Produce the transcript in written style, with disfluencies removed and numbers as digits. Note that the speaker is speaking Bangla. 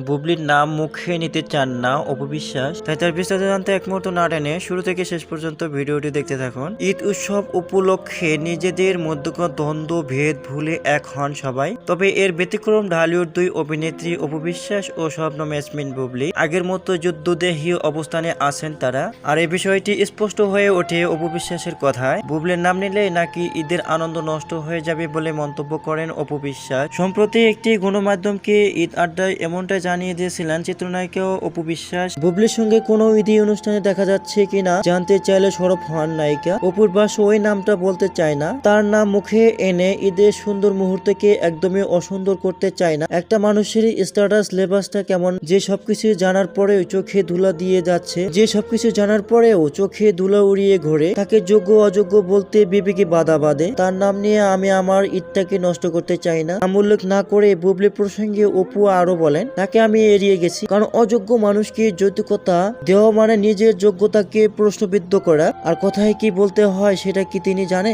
বুবলির নাম মুখে নিতে চান না অপু বিশ্বাস, তাই তার বিস্তারিত জানতে এক মুহূর্ত না টেনে শুরু থেকে শেষ পর্যন্ত ভিডিওটি দেখতে থাকুন। ঈদ উৎসব উপলক্ষে নিজেদের মধ্যকার দ্বন্দ্ব ভেদ ভুলে এক হন সবাই। তবে এর ব্যতিক্রম ঢালিউড দুই অভিনেত্রী অপু বিশ্বাস ও শবনম ইয়াসমিন বুবলি। আগের মতো যুদ্ধদেহী অবস্থানে আছেন তারা। আর এই বিষয়টি স্পষ্ট হয়ে ওঠে অপু বিশ্বাসের কথায়। বুবলির নাম নিলে নাকি ঈদের আনন্দ নষ্ট হয়ে যাবে বলে মন্তব্য করেন অপু বিশ্বাস। সম্প্রতি একটি গণমাধ্যমকে ঈদ আড্ডায় এমনটাই জানিয়ে দিয়েছিলেন চিত্রনায়িকা অপু বিশ্বাস। বুবলির সঙ্গে কোনো ঈদী অনুষ্ঠানে দেখা যাচ্ছে কিনা জানতে চাইলে সরব হন নায়িকা। অপুর বাস ওই নামটা বলতে চায় না, তার নাম মুখে এনে ঈদের সুন্দর মুহূর্তকে একদমই অসুন্দর করতে চায় না। একটা মানুষের স্ট্যাটাস লেবাসটা কেমন, যে সবকিছু জানার পরেও চোখে ধুলা দিয়ে যাচ্ছে, যে সবকিছু জানার পরেও চোখে ধুলা উড়িয়ে ঘোরে, তাকে যোগ্য অযোগ্য বলতে বিবেকে বাধা বাঁধে। তার নাম নিয়ে আমি আমার ঈদটাকে নষ্ট করতে চাই না। নাম উল্লেখ না করে বুবলি প্রসঙ্গে অপু আরো বলেন, তাকে আমি এড়িয়ে গেছি, কারণ অযোগ্য মানুষকে যৌতুকতা দেওয়া মানে নিজের যোগ্যতাকে প্রশ্নবিদ্ধ করা। আর কথায় কি বলতে হয় সেটা কি তিনি জানে?